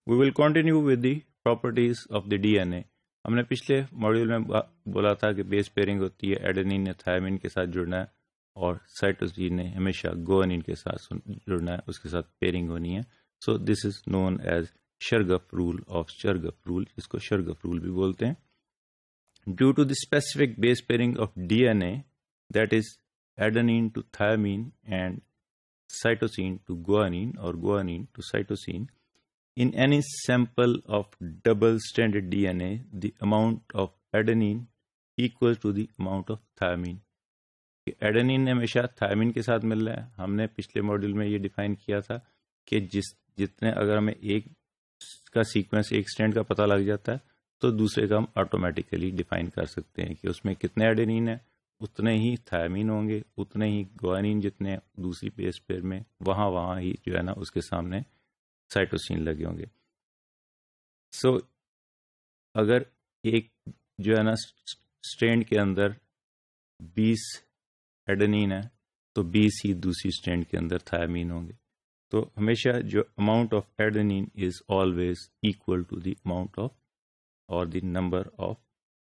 We will continue with the properties of the DNA. ہم نے پچھلے ماڈیول میں بولا تھا کہ بیس پیئرنگ ہوتی ہے، ایڈنین نے تھائمین کے ساتھ جڑنا ہے اور سائٹوسین نے ہمیشہ گوانین کے ساتھ جڑنا ہے، اس کے ساتھ پیئرنگ ہونی ہے. So this is known as Chargaff rule of Chargaff rule, جس کو شرگف رول بھی بولتے ہیں. Due to the specific base pairing of D N A that is adenine to thymine and cytosine to guanine or guanine to cytosine. In any sample of double-stranded DNA, the amount of adenine equals to the amount of thymine. ایڈنین نے ہمیشہ تھائمین کے ساتھ مل رہا ہے. ہم نے پچھلے ماڈیول میں یہ ڈیفائن کیا تھا کہ جتنے اگر ہمیں ایک کا سیکوینس ایک اسٹرینڈ کا پتہ لگ جاتا ہے تو دوسرے کا ہم آٹومیٹیکلی ڈیفائن کر سکتے ہیں کہ اس میں کتنے ایڈنین ہیں، اتنے ہی تھائمین ہوں گے، اتنے ہی گوانین جتنے دوسری بیس پیئر میں وہاں ہی جو ہے نا اس کے سامنے سائٹوسین لگے ہوں گے. سو اگر ایک جو ہے نا اسٹرینڈ کے اندر 20 ایڈنین ہے تو 20 ہی دوسری اسٹرینڈ کے اندر تھائمین ہوں گے. تو ہمیشہ جو amount of adenine is always equal to the amount of اور دی نمبر آف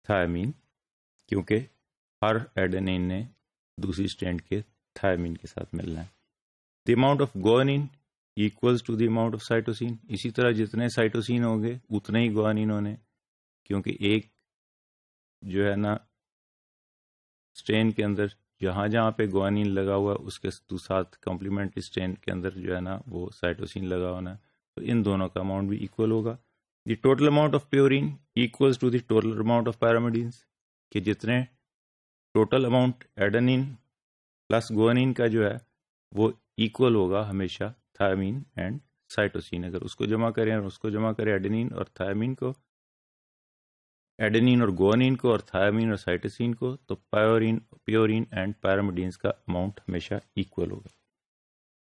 تھائمین، کیونکہ ہر ایڈنین نے دوسری اسٹرینڈ کے تھائمین کے ساتھ ملنا ہے. The amount of guanine equals to the amount of cytosine. اسی طرح جتنے سائٹوسین ہوں گے اتنے ہی گوانین ہونے، کیونکہ ایک جو ہے نا اسٹرین کے اندر جہاں پہ گوانین لگا ہوا ہے اس کے ساتھ کمپلیمنٹری اسٹرین کے اندر جو ہے نا وہ سائٹوسین لگا ہونا ہے، تو ان دونوں کا اماؤنٹ بھی ایکول ہوگا. The total amount of purine equals to the total amount of pyrimidines, کہ جتنے total amount adenine plus guanine کا جو ہے وہ ایکول ہوگا ہمیشہ تھائمین اینڈ سائٹوسین. اگر اس کو جمع کریں اور اس کو جمع کریں ایڈنین اور تھائمین کو، ایڈنین اور گوانین کو اور تھائمین اور سائٹوسین کو، تو پیورین اینڈ پیرامیڈینس کا اماؤنٹ ہمیشہ ایکول ہوگا.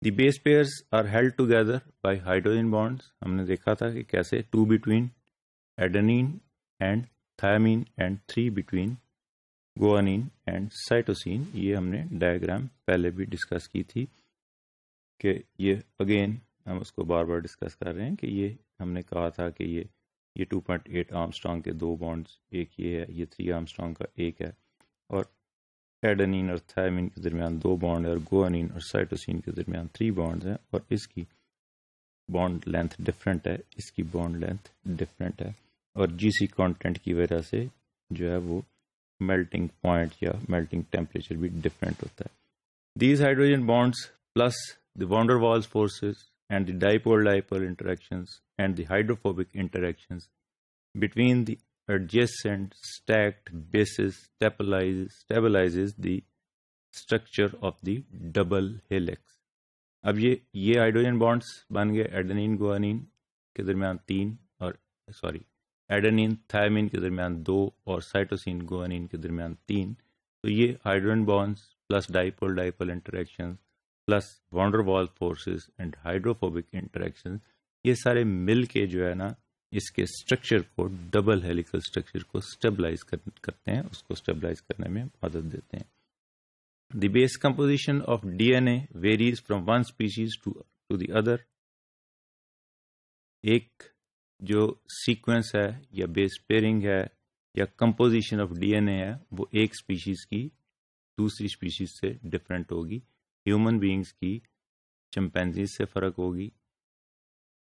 The base pairs are held together by hydrogen bonds. ہم نے دیکھا تھا کہ کیسے 2 between adenine and thymine and 3 between guanine and cytosine. یہ ہم نے ڈائیگرام پہلے بھی ڈسکس کی تھی کہ یہ اگین ہم اس کو بار بار ڈسکس کر رہے ہیں کہ یہ ہم نے کہا تھا کہ یہ 2.8 آرمسٹرانگ کے 2 بانڈز، ایک یہ ہے، یہ 3 آرمسٹرانگ کا ایک ہے، اور ایڈنین اور تھائمین کے درمیان 2 بانڈ ہے، اور گوانین اور سائٹوسین کے درمیان 3 بانڈز ہیں، اور اس کی بانڈ لینتھ ڈفرینٹ ہے، اس کی بانڈ لینتھ ڈفرینٹ ہے، اور جی سی کانٹینٹ کی وجہ سے جو ہے وہ میلٹنگ پوائنٹ یا میلٹنگ ٹیمپریچر بھی ڈفرینٹ ہوتا ہے. These hydrogen bonds plus the van der Waals forces and the dipole-dipole interactions and the hydrophobic interactions between the adjacent stacked bases stabilizes the structure of the double helix. اب یہ hydrogen bonds بن گئے ایڈنین گوانین کے درمیان 3 اور ایڈنین تھائمین کے درمیان 2 اور cytosine گوانین کے درمیان 3. تو یہ hydrogen bonds plus dipole interaction plus van der Waal forces and hydrophobic interaction, یہ سارے مل کے جو ہے نا اس کے اسٹرکچر کو، ڈبل ہیلیکل اسٹرکچر کو اسٹیبلائز کرتے ہیں، اس کو اسٹیبلائز کرنے میں مدد دیتے ہیں. The base composition of D N A varies from one species to the other. ایک جو سیکوینس ہے یا بیس پیئرنگ ہے یا composition of D N A ہے وہ ایک اسپیشیز کی دوسری اسپیشیز سے ڈفرینٹ ہوگی. ہیومن بینگز کی چمپینزیز سے فرق ہوگی،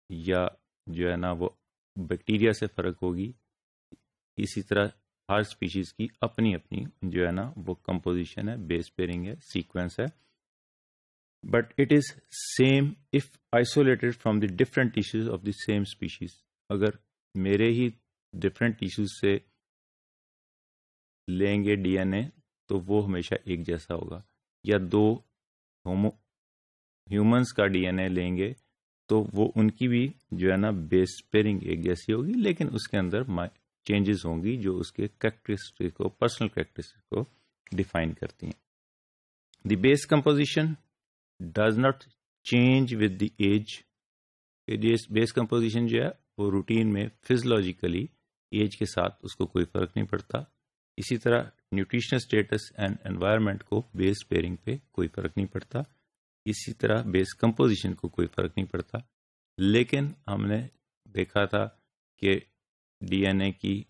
یا جو ہے نا وہ بیکٹیریا سے فرق ہوگی. اسی طرح ہر اسپیشیز کی اپنی جو ہے نا وہ کمپوزیشن ہے، بیس پیئرنگ ہے، سیکوینس ہے. But it is same if isolated from the different tissues of the same species. اگر میرے ہی ڈفرنٹ ٹیشوز سے لیں گے ڈی این اے تو وہ ہمیشہ ایک جیسا ہوگا، یا 2 ہیومنس کا ڈی این اے لیں گے تو وہ ان کی بھی جو ہے نا بیس پیئرنگ ایک جیسی ہوگی، لیکن اس کے اندر چینجز ہوں گی جو اس کے کریکٹرسٹک کو، پرسنل کریکٹرسٹک کو ڈیفائن کرتی ہیں. The base composition does not change with the age. Base composition جو ہے وہ روٹین میں فزیولوجیکلی ایج کے ساتھ اس کو کوئی فرق نہیں پڑتا. اسی طرح نیوٹریشنل اسٹیٹس اینڈ انوائرمنٹ کو بیس پیئرنگ پہ کوئی فرق نہیں پڑتا، اسی طرح بیس کمپوزیشن کو کوئی فرق نہیں پڑتا. لیکن ہم نے دیکھا تھا کہ ڈی این اے کی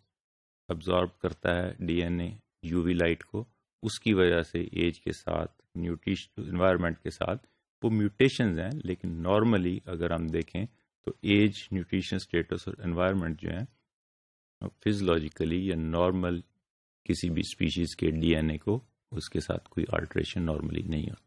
ابزارب کرتا ہے D N A U V light کو، اس کی وجہ سے ایج کے ساتھ انوائرمنٹ کے ساتھ وہ میوٹیشنز ہیں، لیکن نارملی اگر ہم دیکھیں تو ایج، نیوٹریشن سٹیٹس اور انوائرمنٹ جو ہیں فزیولوجیکلی یا نارمل کسی بھی اسپیشیز کے ڈی این اے کو اس کے ساتھ کوئی آلٹریشن نارملی نہیں ہوتا۔